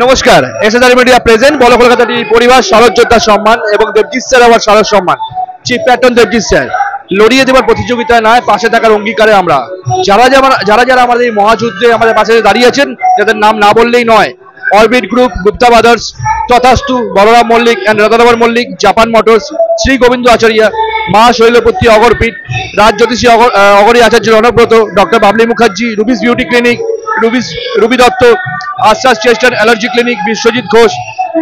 নমস্কার, SSR media present বলো Kolkata TV পরিবার শারদ যোদ্ধা সম্মান এবং দেবজিৎ স্যার আবার শারদ সম্মান। চিফ প্যাট্রন দেবজিৎ স্যার, লড়িয়ে দেওয়ার প্রতিযোগিতায় নয়, পাশে থাকার অঙ্গীকারে আমরা যারা আমাদের এই মহাযুদ্ধে আমাদের পাশে দাঁড়িয়েছেন, যাদের নাম না বললেই নয়, Orbit Group, Gupta Brothers, Tathastu, Balaram Mallick and Ratanbar Mallick, Japan Motors, Shri Gobinda Acharya, Maa Shailaputri Agarpith, রাজজ্যোতিষী অগরী Acharya Ranabrata, Doctor Babli Mukherjee, Ruby's Beauty Clinic, Rubi Dutta, আশ্বাস Chest and Allergy Clinic, Biswajit Ghosh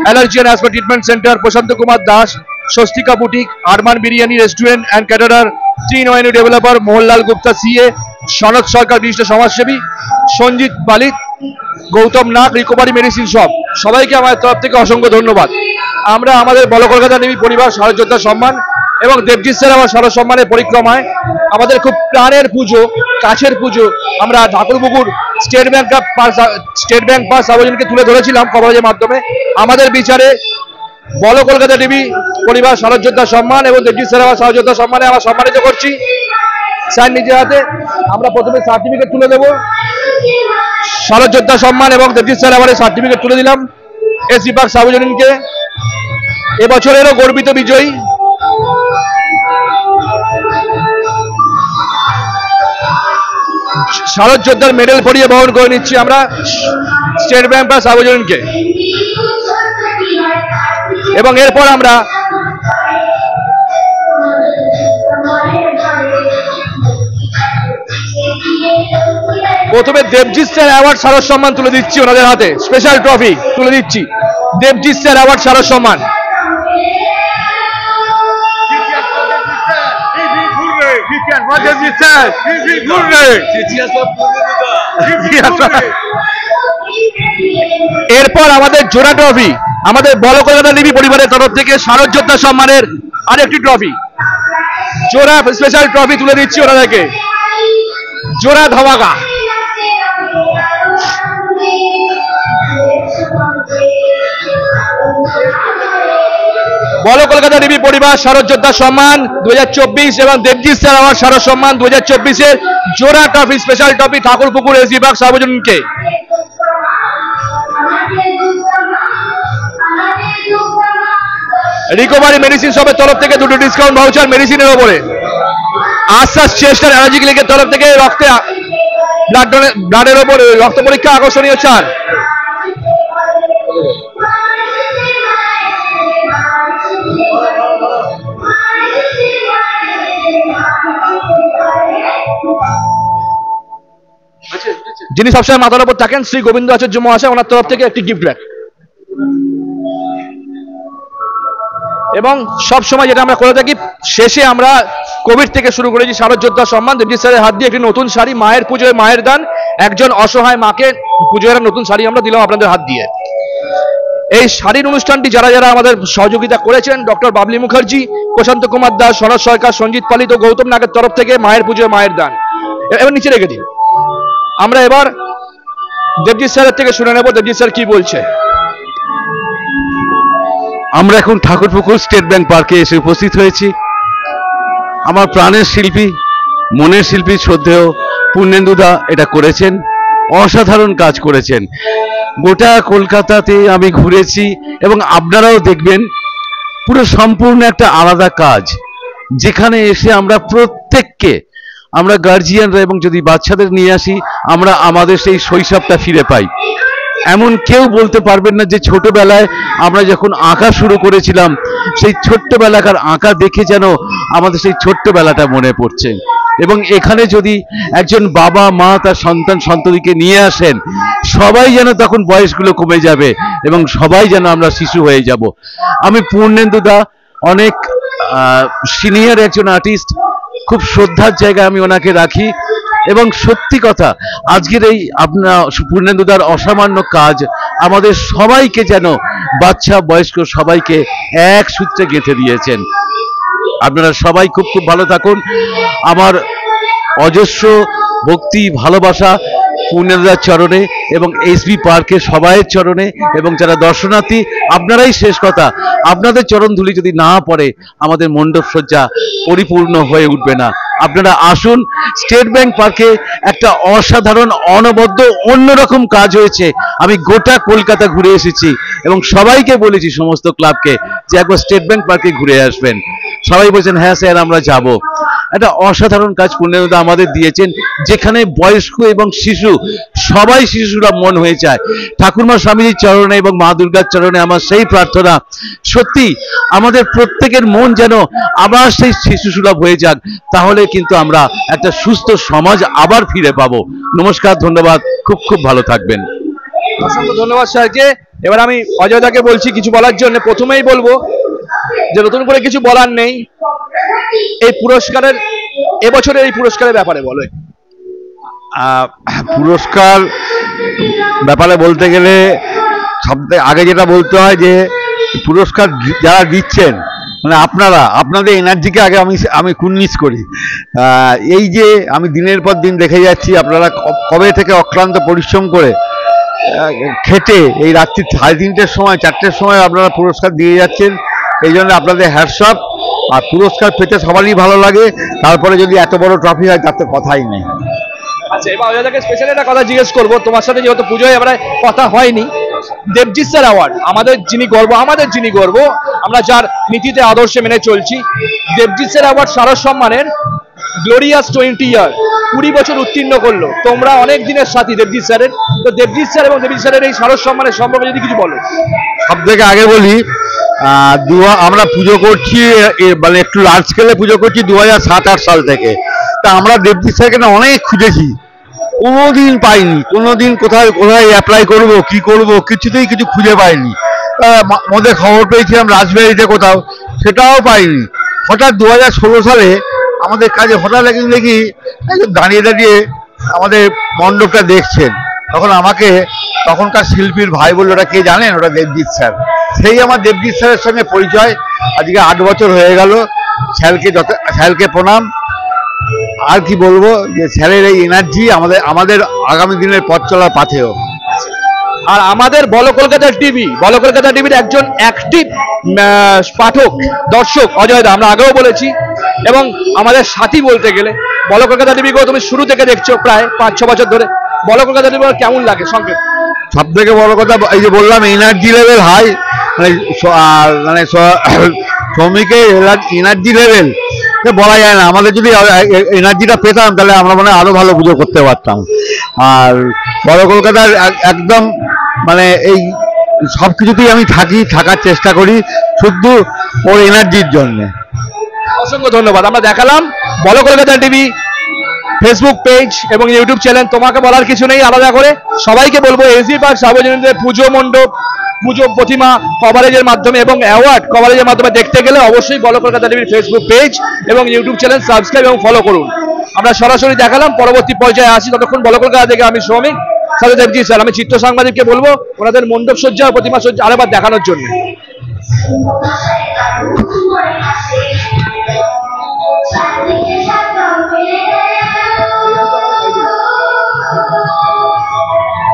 Allergy and Asthma Treatment Centre, Prashanta Kumar Das, Swastika Boutique, Arman Biryani Restaurant and Caterer, Trinayani Developer, Mohanlal Gupta CA, Sanad Sarkar বিশিষ্ট সমাজসেবী, সঞ্জিত পালিত, গৌতম নাগ, রিকভারি মেডিসিন শপ, সবাইকে আমাদের তরফ থেকে অসংখ্য ধন্যবাদ। আমরা আমাদের বলো কলকাতা টিভি পরিবার শারদ যোদ্ধা সম্মান এবং দেবজিৎ স্যার আমার শারদ সম্মানের পরিক্রমায় আমাদের খুব প্রাণের পুজো, কাছের পুজো, আমরা ঠাকুরপুকুর স্টেট ব্যাংক পাস সার্বজনীনকে তুলে ধরেছিলাম খবরের মাধ্যমে। আমাদের বিচারে বলো কলকাতা টিভি পরিবার শারদ যোদ্ধা সম্মান এবং দেবজিৎ স্যার আমার শারদ যোদ্ধা সম্মানে আমরা সম্মানিত করছি। স্যার নিজের হাতে আমরা প্রথমে সার্টিফিকেট তুলে দেবো, শারদ যোদ্ধা সম্মান এবং দেবজিৎ স্যার আবার সার্টিফিকেট তুলে দিলাম এসি পার্ক সার্বজনীনকে, এবছরেরও গর্বিত বিজয়ী শারদ যোদ্ধার মেডেল পরিয়ে বহন করে নিচ্ছি আমরা স্টেট ব্যাংক পাস সার্বজনীনকে। এবং এরপর আমরা প্রথমে দেবজিৎ স্যার অ্যাওয়ার্ড শারদ সম্মান তুলে দিচ্ছি, ওনাদের হাতে স্পেশাল ট্রফি তুলে দিচ্ছি, দেবজিৎ স্যার অ্যাওয়ার্ড শারদ সম্মান। এরপর আমাদের জোড়া ট্রফি, আমাদের বলো কলকাতা টিভি পরিবারের তরফ থেকে শারদ যোদ্ধা সম্মানের আরেকটি ট্রফি, জোড়া স্পেশাল ট্রফি তুলে দিচ্ছি ওনাদেরকে, জোড়া ধামাকা। বলো কলকাতা টিভি পরিবার শারদ যোদ্ধা সম্মান 2024 এবং দেবজিৎ স্যার আমার শারদ সম্মান 2024-এর জোড়া trophy special trophy Thakurpukur AC park সার্বজনীনকে। রিকভারি মেডিসিন শপের তরফ থেকে দুটো ডিসকাউন্ট ভাউচার মেডিসিনের ওপরে, আশ্বাস চেস্ট অ্যান্ড অ্যালার্জি ক্লিনিকের তরফ থেকে ব্লাডের ওপরে রক্ত পরীক্ষা আকর্ষণীয় ছাড়, যিনি সবসময় মাথার উপর থাকেন শ্রী গোবিন্দ আচার্য মহাশয়, ওনার তরফ থেকে একটি গিফট ব্যাগ। এবং সব সময় যেটা আমরা করে থাকি, শেষে আমরা কোভিড থেকে শুরু করেছি শারদ যোদ্ধা সম্মান, দেবজিৎ স্যারের হাত দিয়ে একটি নতুন শাড়ি, মায়ের পুজোয় মায়ের দান, একজন অসহায় মাকে পুজোর নতুন শাড়ি আমরা দিলাম আপনাদের হাত দিয়ে। এই শাড়ির অনুষ্ঠানটি যারা যারা আমাদের সহযোগিতা করেছেন, ডক্টর বাবলি মুখার্জি, প্রশান্ত কুমার দাস, সনদ সরকার, সঞ্জিত পালিত, গৌতম নাগের তরফ থেকে মায়ের পুজোয় মায়ের দান। এবার নিচে রেখে দিন। আমরা এবার দেবজিৎ স্যারের থেকে শুনে নেব দেবজিৎ স্যার কি বলছে। আমরা এখন ঠাকুরপুকুর স্টেট ব্যাংক পার্কে এসে উপস্থিত হয়েছি। আমার প্রাণের শিল্পী, মনের শিল্পী শ্রদ্ধেয় পূর্ণেন্দুদা এটা করেছেন, অসাধারণ কাজ করেছেন। গোটা কলকাতাতে আমি ঘুরেছি এবং আপনারাও দেখবেন পুরো সম্পূর্ণ একটা আলাদা কাজ, যেখানে এসে আমরা প্রত্যেককে, আমরা গার্জিয়ানরা এবং যদি বাচ্চাদের নিয়ে আসি, আমরা আমাদের সেই শৈশবটা ফিরে পাই। এমন কেউ বলতে পারবেন না যে ছোটবেলায় আমরা যখন আঁকা শুরু করেছিলাম, সেই ছোট্টবেলাকার আঁকা দেখে যেন আমাদের সেই ছোট্টবেলাটা মনে পড়ছে। এবং এখানে যদি একজন বাবা মা তার সন্ততিকে নিয়ে আসেন, সবাই যেন তখন বয়সগুলো কমে যাবে এবং সবাই যেন আমরা শিশু হয়ে যাব। আমি পূর্ণেন্দুদা অনেক সিনিয়র একজন আর্টিস্ট, খুব শ্রদ্ধার জায়গায় আমি ওনাকে রাখি। এবং সত্যি কথা, আজকের এই আপনার পূর্ণেন্দুদার অসামান্য কাজ আমাদের সবাইকে যেন, বাচ্চা বয়স্ক সবাইকে এক সূত্রে গেঁথে দিয়েছেন। আপনারা সবাই খুব খুব ভালো থাকুন। আমার অজস্র ভক্তি ভালোবাসা পূর্ণেন্দ্রদার চরণে এবং এসবি পার্কের সবাইয়ের চরণে, এবং যারা দর্শনার্থী আপনারাই শেষ কথা, আপনাদের চরণ ধুলি যদি না পড়ে আমাদের মণ্ডপ সজ্জা পরিপূর্ণ হয়ে উঠবে না। আপনারা আসুন, স্টেট ব্যাংক পার্কে একটা অসাধারণ অনবদ্য অন্যরকম কাজ হয়েছে। আমি গোটা কলকাতা ঘুরে এসেছি এবং সবাইকে বলেছি, সমস্ত ক্লাবকে, যে একবার স্টেট ব্যাংক পার্কে ঘুরে আসবেন। সবাই বলছেন হ্যাঁ স্যার আমরা যাব। একটা অসাধারণ কাজ পূর্ণেন্দুদা আমাদের দিয়েছেন, যেখানে বয়স্ক এবং শিশু সবাই শিশুরা মন হয়ে যায়। ঠাকুরমা স্বামীজির চরণে এবং মা দুর্গার চরণে আমার সেই প্রার্থনা, সত্যি আমাদের প্রত্যেকের মন যেন আবার সেই শিশু সুলভ হয়ে যাক, তাহলে কিন্তু আমরা একটা সুস্থ সমাজ আবার ফিরে পাবো। নমস্কার, ধন্যবাদ, খুব খুব ভালো থাকবেন। অসংখ্য ধন্যবাদ স্যারকে। এবার আমি অজয়দাকে বলছি কিছু বলার জন্য। প্রথমেই বলবো যে নতুন করে কিছু বলার নেই, এই পুরস্কারের, এবছরের এই পুরস্কারের ব্যাপারে বলো। পুরস্কার ব্যাপারে বলতে গেলে সবথেকে আগে যেটা বলতে হয় যে পুরস্কার যারা দিচ্ছেন, মানে আপনাদের এনার্জিকে আগে আমি কুর্নিশ করি। এই যে আমি দিনের পর দিন দেখে যাচ্ছি আপনারা কবে থেকে অক্লান্ত পরিশ্রম করে খেটে এই রাত্রি 3:30-র সময় 4টের সময় আপনারা পুরস্কার দিয়ে যাচ্ছেন, এই জন্য আপনাদের হ্যাটস অফ। আর পুরস্কার পেতে সবারই ভালো লাগে, তারপরে যদি এত বড় ট্রফি হয় তার তো কথাই নেই। আচ্ছা, এবার অজয়দাকে স্পেশাল একটা কথা জিজ্ঞেস করবো, তোমার সাথে যেহেতু পুজোয় এবারে কথা হয়নি। দেবজিৎ স্যার অ্যাওয়ার্ড, আমাদের যিনি গর্ব, আমরা যার নীতিতে আদর্শে মেনে চলছি, দেবজিৎ স্যার অ্যাওয়ার্ড শারদ সম্মানের গ্লোরিয়াস 20 ইয়ার, 20 বছর উত্তীর্ণ করলো। তোমরা অনেক দিনের সাথী দেবজিৎ স্যারের, তো দেবজিৎ স্যার এবং দেবজিৎ স্যারের এই শারদ সম্মানের সম্পর্কে যদি কিছু বলো। সব থেকে আগে বলি, আমরা পুজো করছি, মানে একটু লার্জ স্কেলে পুজো করছি 2007-8 সাল থেকে। তা আমরা দেবজিৎ স্যারকে না অনেক খুঁজেছি, কোনোদিন পাইনি, কোনোদিন কোথায় অ্যাপ্লাই করব কি করব কিছুতেই কিছু খুঁজে পাইনি। মধ্যে খবর পেয়েছিলাম রাজবাড়িতে কোথাও, সেটাও পাইনি। হঠাৎ 2016 সালে আমাদের কাজে হঠাৎ একদিন দেখি দাঁড়িয়ে দাঁড়িয়ে আমাদের মণ্ডপটা দেখছেন, তখন আমাকে তখনকার শিল্পীর ভাই বলল, ওটা কে জানেন? ওটা দেবজিৎ স্যার। সেই আমার দেবজিৎ স্যারের সঙ্গে পরিচয়, আজকে 8 বছর হয়ে গেল। স্যারকে প্রণাম। আর কি বলবো, যে স্যারের এই এনার্জি আমাদের আগামী দিনের পথ চলার পাথেও। আর আমাদের বলো কলকাতা টিভির একজন অ্যাক্টিভ পাঠক দর্শক অজয়দা, আমরা আগেও বলেছি, এবং আমাদের সাথী বলতে গেলে। বলো কলকাতা টিভিকেও তুমি শুরু থেকে দেখছো প্রায় 5-6 বছর ধরে। বলো কলকাতা টিভি কেমন লাগে সংক্ষেপ? সব থেকে বড় কথা, এই যে বললাম এনার্জি লেভেল হাই, মানে শ্রমিকের এনার্জি লেভেল বলা যায় না। আমাদের যদি এনার্জিটা পেতাম তাহলে আমরা মানে আরো ভালো পুজো করতে পারতাম। আর বড় কলকাতার একদম মানে এই সব কিছুতেই আমি থাকার চেষ্টা করি শুধু ওর এনার্জির জন্যে। অসংখ্য ধন্যবাদ। আমরা দেখালাম বলো কলকাতা টিভি ফেসবুক পেজ এবং ইউটিউব চ্যানেল। তোমাকে বলার কিছু নেই আলাদা করে, সবাইকে বলবো এসবি পার্ক সার্বজনীনদের পুজো মণ্ডপ, পুজো প্রতিমা কভারেজের মাধ্যমে এবং অ্যাওয়ার্ড কভারেজের মাধ্যমে দেখতে গেলে অবশ্যই বলো কলকাতা টিভির ফেসবুক পেজ এবং ইউটিউব চ্যানেল সাবস্ক্রাইব এবং ফলো করুন। আমরা সরাসরি দেখালাম, পরবর্তী পর্যায়ে আসি। ততক্ষণ বলো কলকাতা থেকে আমি শ্রমিক, সাথে দেবজিৎ স্যার। আমি চিত্র সাংবাদিককে বলবো ওনাদের মণ্ডপ সজ্জা প্রতিমা সজ্জা আরেকবার দেখানোর জন্য।